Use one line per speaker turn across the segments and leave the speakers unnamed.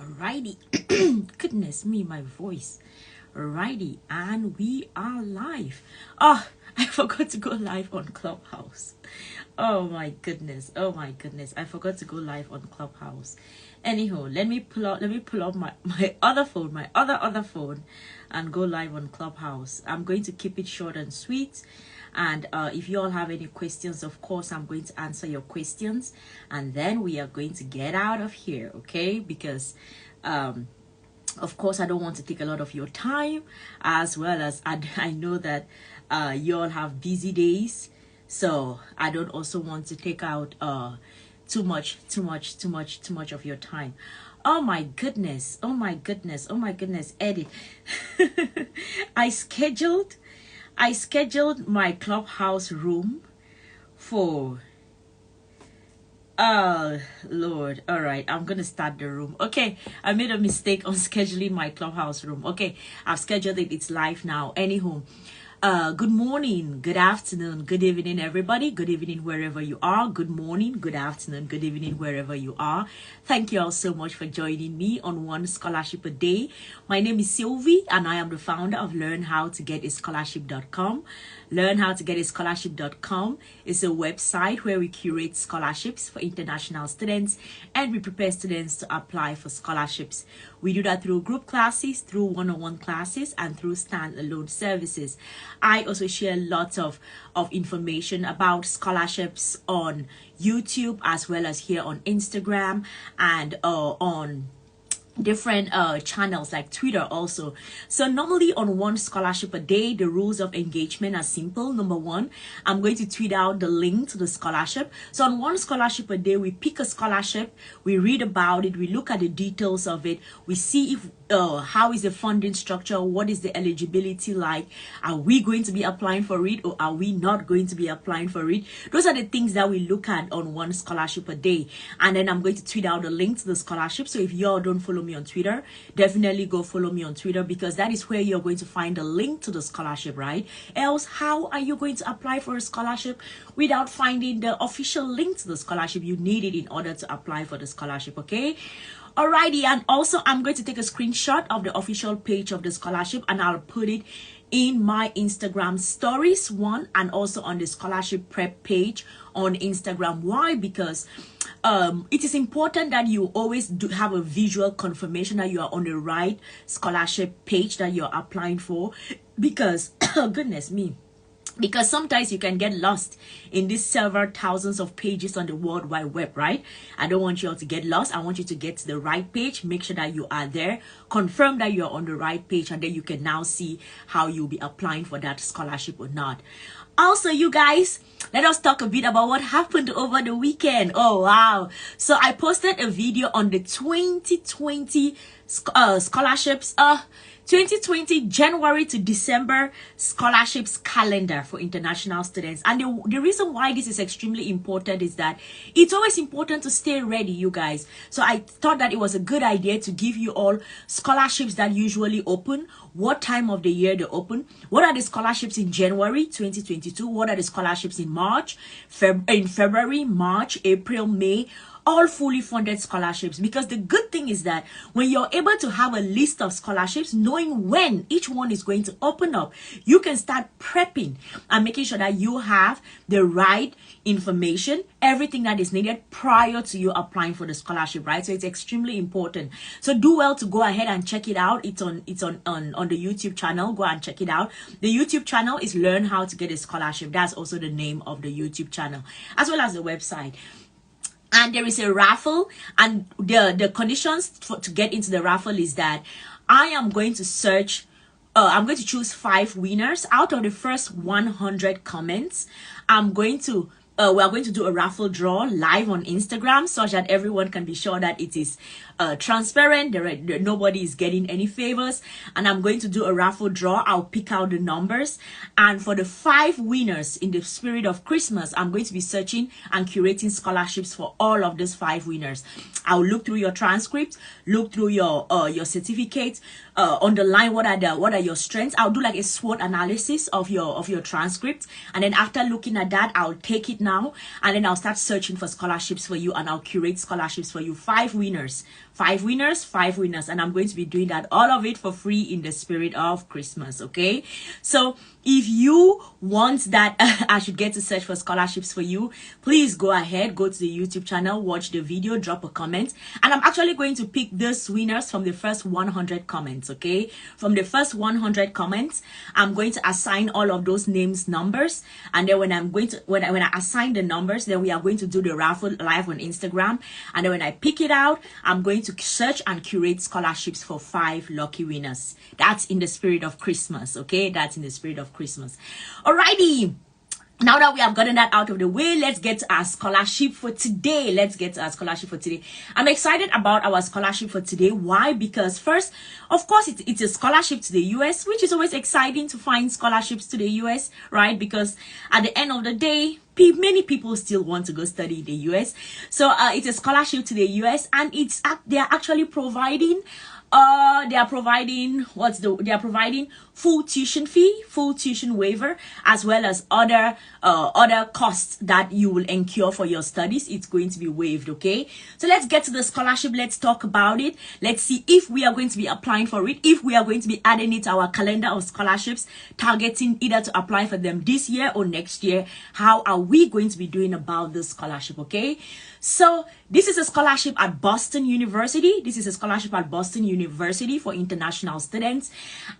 Alrighty. Goodness me, my voice. Alrighty, and we are live. Oh, I forgot to go live on Clubhouse. Oh my goodness. Oh my goodness. I forgot to go live on Clubhouse. Anyhow, let me pull up my other phone, my other phone, and go live on Clubhouse. I'm going to keep it short and sweet. And if you all have any questions, of course, I'm going to answer your questions. And then we are going to get out of here, okay? Because, of course, I don't want to take a lot of your time, as well as I know that you all have busy days. So I don't also want to take out too much of your time. Oh my goodness, Eddie. I scheduled my Clubhouse room for Lord. All right, I'm gonna start the room. Okay, I made a mistake on scheduling my Clubhouse room. Okay, I've scheduled it. It's live now. Anywho, good morning, good afternoon, good evening, everybody. Good evening wherever you are. Good morning, good afternoon, good evening wherever you are. Thank you all so much for joining me on One Scholarship a Day. My name is Sylvie, and I am the founder of LearnHowToGetAScholarship.com. LearnHowToGetAScholarship.com is a website where we curate scholarships for international students, and we prepare students to apply for scholarships. We do that through group classes, through one-on-one classes, and through standalone services. I also share lots of information about scholarships on YouTube, as well as here on Instagram and on different channels like Twitter also. So normally on One Scholarship a Day, the rules of engagement are simple. Number one, I'm going to tweet out the link to the scholarship. So on One Scholarship a Day, we pick a scholarship, we read about it, we look at the details of it, we see if how is the funding structure, what is the eligibility like, are we going to be applying for it or are we not going to be applying for it? Those are the things that we look at on One Scholarship a Day. And then I'm going to tweet out the link to the scholarship. So if y'all don't follow me on Twitter, definitely go follow me on Twitter, because that is where you're going to find the link to the scholarship, right? Else, how are you going to apply for a scholarship without finding the official link to the scholarship? You need it in order to apply for the scholarship, okay? Alrighty, and also I'm going to take a screenshot of the official page of the scholarship, and I'll put it in my Instagram stories one, and also on the scholarship prep page on Instagram. Why? Because it is important that you always do have a visual confirmation that you are on the right scholarship page that you're applying for, because goodness me, because sometimes you can get lost in these several thousands of pages on the World Wide Web, right? I don't want you all to get lost. I want you to get to the right page. Make sure that you are there. Confirm that you're on the right page, and then you can now see how you'll be applying for that scholarship or not. Also, you guys, let us talk a bit about what happened over the weekend. Oh, wow. So I posted a video on the 2020 scholarships, 2020 January to December scholarships calendar for international students. And the reason why this is extremely important is that it's always important to stay ready, you guys. So I thought that it was a good idea to give you all scholarships that usually open, what time of the year they open, what are the scholarships in January 2022, what are the scholarships in March, in February, March, April, May, all fully funded scholarships. Because the good thing is that when you're able to have a list of scholarships, knowing when each one is going to open up, you can start prepping and making sure that you have the right information, everything that is needed prior to you applying for the scholarship, right? So it's extremely important. So do well to go ahead and check it out. It's on the YouTube channel. Go and check it out. The YouTube channel is Learn How to Get a Scholarship. That's also the name of the YouTube channel, as well as the website. And there is a raffle, and the conditions to get into the raffle is that I am going to search, I'm going to choose 5 winners out of the first 100 comments. I'm going to we are going to do a raffle draw live on Instagram, such that everyone can be sure that it is transparent. Nobody is getting any favors. And I'm going to do a raffle draw. I'll pick out the numbers, and for the 5 winners, in the spirit of Christmas, I'm going to be searching and curating scholarships for all of these 5 winners. I'll look through your transcripts, look through your certificates, underline what are your strengths. I'll do like a SWOT analysis of your transcript, and then after looking at that, I'll take it now, and then I'll start searching for scholarships for you, and I'll curate scholarships for you. 5 winners, 5 winners, 5 winners, and I'm going to be doing that, all of it for free in the spirit of Christmas. Okay, so if you want that I should get to search for scholarships for you, please go ahead, go to the YouTube channel, watch the video, drop a comment, and I'm actually going to pick those winners from the first 100 comments. Okay, from the first 100 comments, I'm going to assign all of those names numbers, and then when I assign the numbers, then we are going to do the raffle live on Instagram, and then when I pick it out, I'm going to search and curate scholarships for 5 lucky winners. That's in the spirit of Christmas. Okay, that's in the spirit of Christmas. Alrighty, now that we have gotten that out of the way, let's get to our scholarship for today. Let's get to our scholarship for today. I'm excited about our scholarship for today. Why? Because first, of course, it's a scholarship to the US, which is always exciting to find scholarships to the US, right? Because at the end of the day, many people still want to go study in the US. So it's a scholarship to the US, and they are actually providing they are providing full tuition fee, full tuition waiver, as well as other costs that you will incur for your studies. It's going to be waived. Okay, so let's get to the scholarship. Let's talk about it. Let's see if we are going to be applying for it, if we are going to be adding it to our calendar of scholarships, targeting either to apply for them this year or next year. How are we going to be doing about this scholarship? Okay, so this is a scholarship at Boston University. This is a scholarship at Boston University for international students,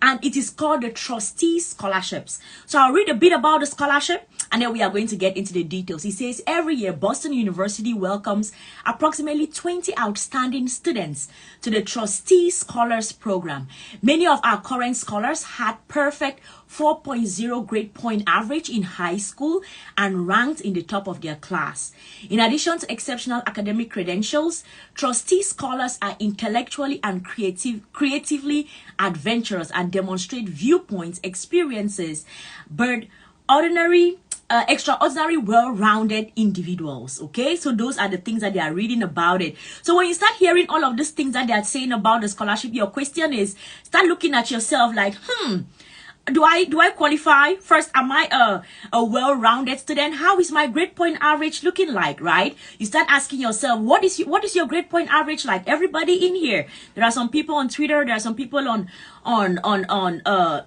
and it is called the Trustee Scholarships. So I'll read a bit about the scholarship, and then we are going to get into the details. It says every year Boston University welcomes approximately 20 outstanding students to the Trustee Scholars Program. Many of our current scholars had perfect 4.0 grade point average in high school and ranked in the top of their class. In addition to exceptional academic credentials, trustee scholars are intellectually and creatively adventurous and demonstrate viewpoints, experiences, but extraordinary, well-rounded individuals. Okay, so those are the things that they are reading about it. So when you start hearing all of these things that they are saying about the scholarship, your question is, start looking at yourself like, do I qualify? First, am I a well-rounded student? How is my grade point average looking like, right? You start asking yourself, what is your grade point average like? Everybody in here, there are some people on Twitter, there are some people on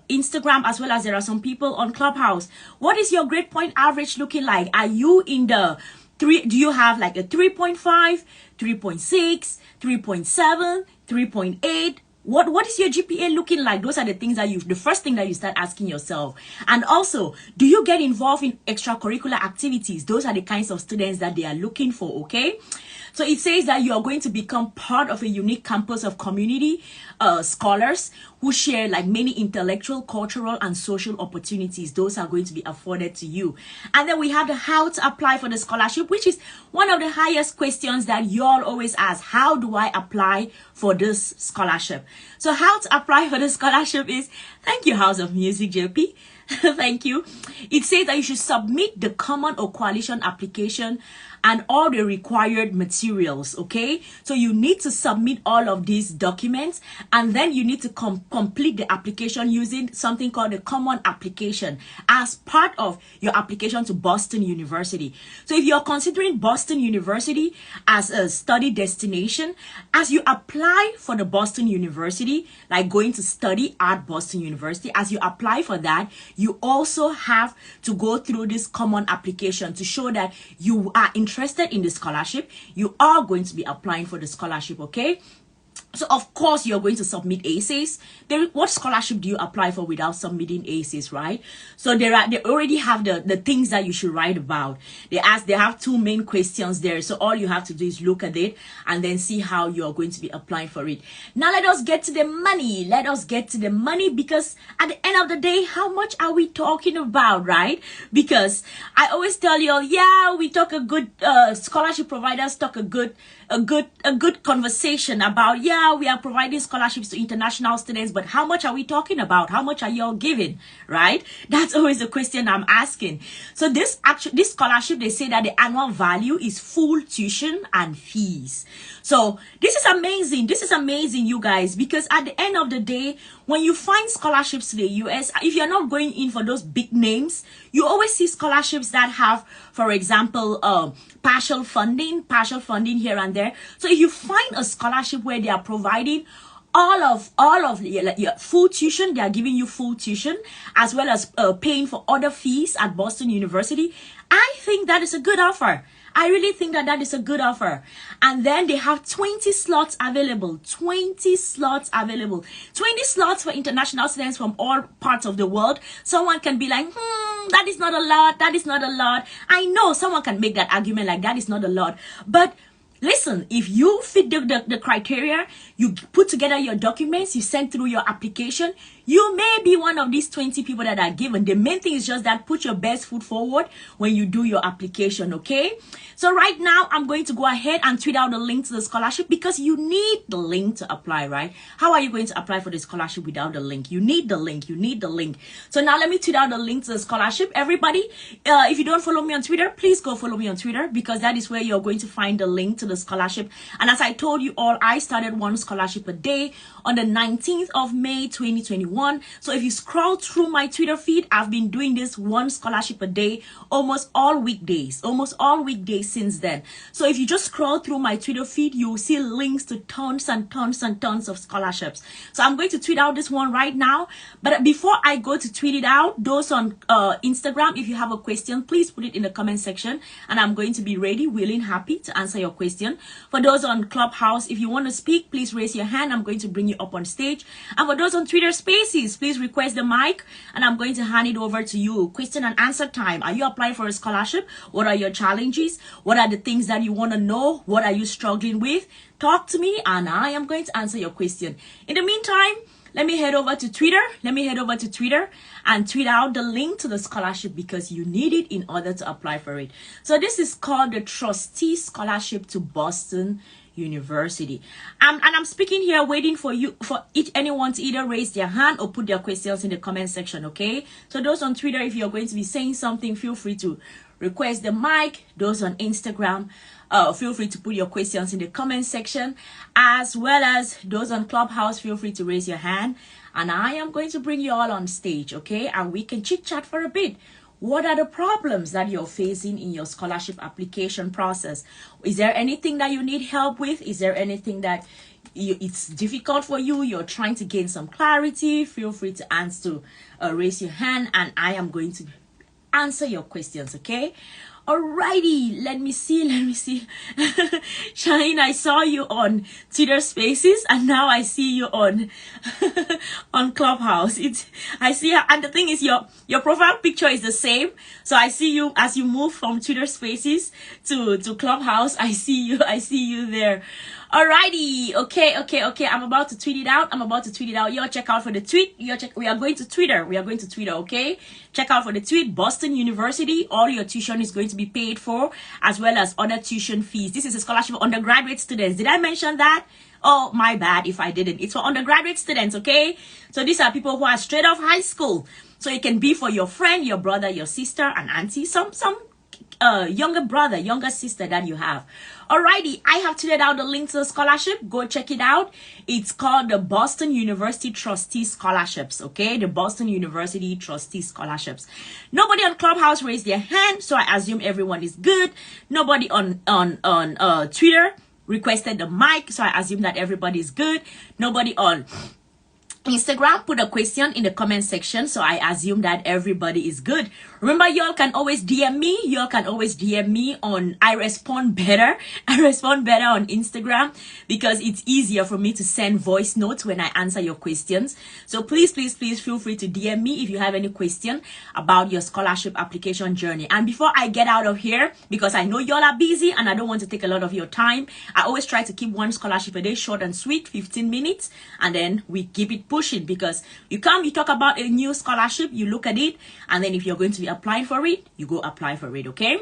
Instagram, as well as there are some people on Clubhouse. What is your grade point average looking like? Are you in the 3? Do you have like a 3.5, 3.6, 3.7, 3.8? What is your GPA looking like? Those are the things that the first thing that you start asking yourself. And also, do you get involved in extracurricular activities? Those are the kinds of students that they are looking for. Okay, so it says that you are going to become part of a unique campus of community scholars who share like many intellectual, cultural, and social opportunities. Those are going to be afforded to you. And then we have the how to apply for the scholarship, which is one of the highest questions that you all always ask. How do I apply for this scholarship? So how to apply for the scholarship is, thank you, House of Music, JP. Thank you. It says that you should submit the common or coalition application and all the required materials. Okay, so you need to submit all of these documents, and then you need to complete the application using something called the common application as part of your application to Boston University. So if you're considering Boston University as a study destination, as you apply for the Boston University, like going to study at Boston University, as you apply for that, you also have to go through this common application to show that you are interested in the scholarship. You are going to be applying for the scholarship. Okay, so of course you're going to submit essays. What scholarship do you apply for without submitting essays, right? So they already have the things that you should write about. They have 2 main questions there, so all you have to do is look at it and then see how you're going to be applying for it. Now let us get to the money. Let us get to the money, because at the end of the day, how much are we talking about, right? Because I always tell you all, yeah, we talk a good scholarship providers talk a good a good conversation about, yeah, we are providing scholarships to international students, but how much are we talking about? How much are y'all giving, right? That's always the question I'm asking. So this scholarship, they say that the annual value is full tuition and fees. So this is amazing. This is amazing, you guys, because at the end of the day, when you find scholarships to the US, if you're not going in for those big names, you always see scholarships that have, for example, partial funding here and there. So if you find a scholarship where they are providing all of your full tuition, they are giving you full tuition, as well as paying for other fees at Boston University, I think that is a good offer. I really think that is a good offer. And then they have 20 slots available. 20 slots available. 20 slots for international students from all parts of the world. Someone can be like, that is not a lot. That is not a lot. I know someone can make that argument like that is not a lot. But listen, if you fit the criteria, you put together your documents, you send through your application, you may be one of these 20 people that are given. The main thing is just that put your best foot forward when you do your application, okay? So right now, I'm going to go ahead and tweet out the link to the scholarship because you need the link to apply, right? How are you going to apply for the scholarship without the link? You need the link. You need the link. So now let me tweet out the link to the scholarship. Everybody, if you don't follow me on Twitter, please go follow me on Twitter because that is where you're going to find the link to the scholarship. And as I told you all, I started one scholarship a day on the 19th of May 2021. So if you scroll through my Twitter feed, I've been doing this one scholarship a day almost all weekdays since then. So if you just scroll through my Twitter feed, you will see links to tons and tons and tons of scholarships. So I'm going to tweet out this one right now, but before I go to tweet it out, those on Instagram, if you have a question, please put it in the comment section and I'm going to be ready, willing, happy to answer your question. For those on Clubhouse, if you want to speak, please raise your hand. I'm going to bring you up on stage. And for those on Twitter Spaces, please request the mic and I'm going to hand it over to you. Question and answer time. Are you applying for a scholarship? What are your challenges? What are the things that you want to know? What are you struggling with? Talk to me and I am going to answer your question. In the meantime, let me head over to Twitter. And tweet out the link to the scholarship because you need it in order to apply for it. So this is called the Trustee Scholarship to Boston University. And I'm speaking here waiting for anyone to either raise their hand or put their questions in the comment section, okay? So those on Twitter, if you're going to be saying something, feel free to request the mic. Those on Instagram, feel free to put your questions in the comment section, as well as those on Clubhouse, feel free to raise your hand and I am going to bring you all on stage, okay? And we can chit chat for a bit. What are the problems that you're facing in your scholarship application process? Is there anything that you need help with? Is there anything that it's difficult for you? You're trying to gain some clarity? Feel free to raise your hand and I am going to answer your questions, okay? Alrighty, let me see. Shine, I saw you on Twitter Spaces and now I see you on on Clubhouse. I see, and the thing is your profile picture is the same. So I see you as you move from Twitter Spaces to Clubhouse. I see you there. Alrighty, okay. I'm about to tweet it out. Y'all check out for the tweet. We are going to Twitter, okay? Check out for the tweet. Boston University, all your tuition is going to be paid for, as well as other tuition fees. This is a scholarship for undergraduate students. Did I mention that? Oh, my bad if I didn't. It's for undergraduate students, okay? So these are people who are straight off high school. So it can be for your friend, your brother, your sister, an auntie, some younger brother, younger sister that you have. Alrighty, I have tweeted out the link to the scholarship. Go check it out. It's called the Boston University Trustee Scholarships, okay? The Boston University Trustee Scholarships. Nobody on Clubhouse raised their hand, so I assume everyone is good. Nobody on Twitter requested the mic, so I assume that everybody is good. Nobody on Instagram put a question in the comment section, so I assume that everybody is good. Remember, y'all can always DM me. I respond better on Instagram because it's easier for me to send voice notes when I answer your questions. So please feel free to DM me if you have any question about your scholarship application journey. And before I get out of here, because I know y'all are busy and I don't want to take a lot of your time, I always try to keep one scholarship a day, short and sweet, 15 minutes, and then we keep it pushing because you talk about a new scholarship, you look at it, and then if you're going to be applying for it, you go apply for it, okay?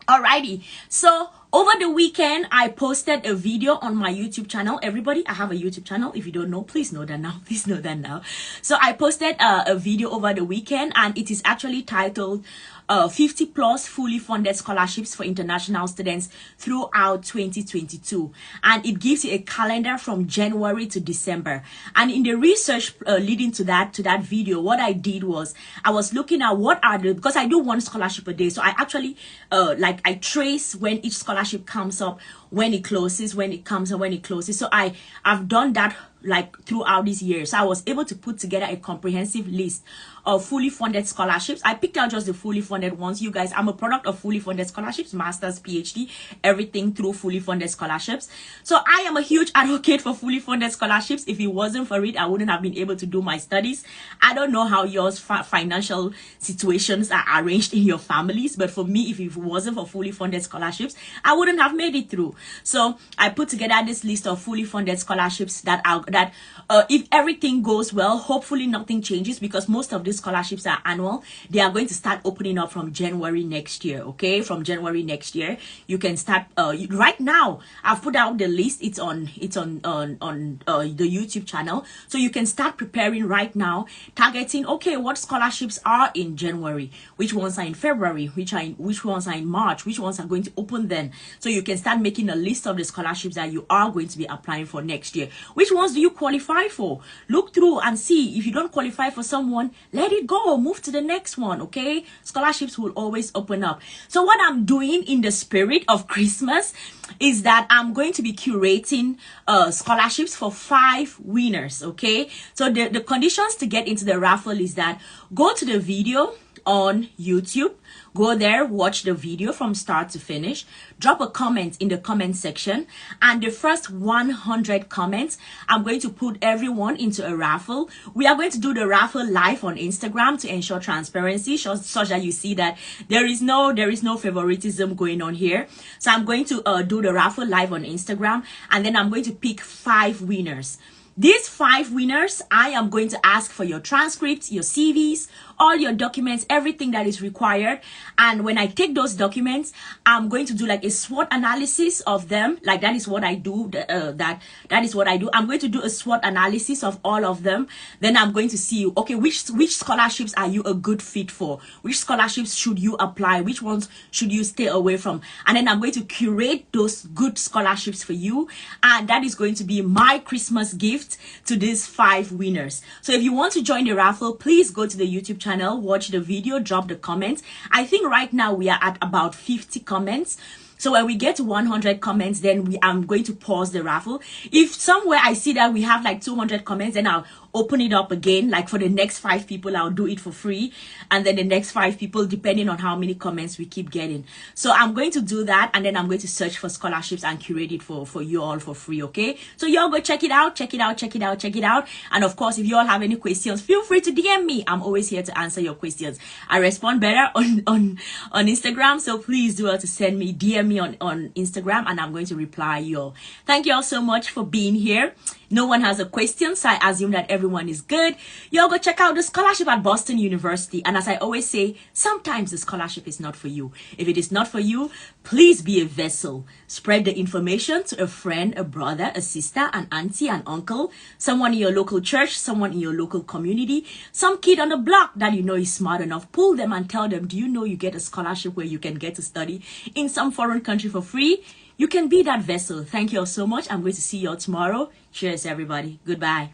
Alrighty, so Over the weekend, I posted a video on my YouTube channel. Everybody, I have a YouTube channel. If you don't know, please know that now. Please know that now. So I posted a video over the weekend, and it is actually titled 50 plus fully funded scholarships for international students throughout 2022, and it gives you a calendar from January to December. And in the research leading to that video, what I did was I was looking at what are the, because I do one scholarship a day, so I actually I trace when each scholarship comes up, when it closes, when it comes, and when it closes. So I've done that like throughout this year. So I was able to put together a comprehensive list of fully funded scholarships. I picked out just the fully funded ones. You guys, I'm a product of fully funded scholarships, master's, PhD, everything through fully funded scholarships. So I am a huge advocate for fully funded scholarships. If it wasn't for it, I wouldn't have been able to do my studies. I don't know how your financial situations are arranged in your families, but for me, if it wasn't for fully funded scholarships, I wouldn't have made it through. So I put together this list of fully funded scholarships that if everything goes well, hopefully nothing changes, because most of these scholarships are annual. They are going to start opening up from January next year. Okay, from January next year, you can start. Right now, I've put out the list. It's on the YouTube channel, so you can start preparing right now, targeting. Okay, what scholarships are in January? Which ones are in February? Which ones are in March? Which ones are going to open then? So you can start making a list of the scholarships that you are going to be applying for next year. Which ones do you qualify for? Look through and see. If you don't qualify for someone, let it go, move to the next one. Okay, scholarships will always open up. So what I'm doing in the spirit of Christmas is that I'm going to be curating scholarships for 5 winners. Okay, so the conditions to get into the raffle is that go to the video on YouTube, go there, watch the video from start to finish, drop a comment in the comment section, and the first 100 comments, I'm going to put everyone into a raffle. We are going to do the raffle live on Instagram to ensure transparency, such that you see that there is no favoritism going on here. So I'm going to do the raffle live on Instagram, and then I'm going to pick 5 winners. These 5 winners, I am going to ask for your transcripts, your CVs, all your documents, everything that is required. And when I take those documents, I'm going to do like a SWOT analysis of them. Like that is what I do. That is what I do. I'm going to do a SWOT analysis of all of them. Then I'm going to see, okay, which scholarships are you a good fit for? Which scholarships should you apply? Which ones should you stay away from? And then I'm going to curate those good scholarships for you. And that is going to be my Christmas gift to these 5 winners. So if you want to join the raffle, please go to the YouTube channel, watch the video, drop the comments. I think right now we are at about 50 comments. So when we get to 100 comments, then I'm going to pause the raffle. If somewhere I see that we have like 200 comments, then I'll open it up again. Like for the next 5 people, I'll do it for free. And then the next 5 people, depending on how many comments we keep getting. So I'm going to do that. And then I'm going to search for scholarships and curate it for you all for free. Okay. So y'all go check it out, check it out, check it out, check it out. And of course, if you all have any questions, feel free to DM me. I'm always here to answer your questions. I respond better on Instagram. So please do well to send me, DM me on Instagram, and I'm going to reply you all. Thank you all so much for being here. No one has a question, so I assume that everyone is good. Y'all go check out the scholarship at Boston University. And as I always say, sometimes the scholarship is not for you. If it is not for you, please be a vessel. Spread the information to a friend, a brother, a sister, an auntie, an uncle, someone in your local church, someone in your local community, some kid on the block that you know is smart enough. Pull them and tell them, do you know you get a scholarship where you can get to study in some foreign country for free? You can be that vessel. Thank you all so much. I'm going to see you all tomorrow. Cheers, everybody. Goodbye.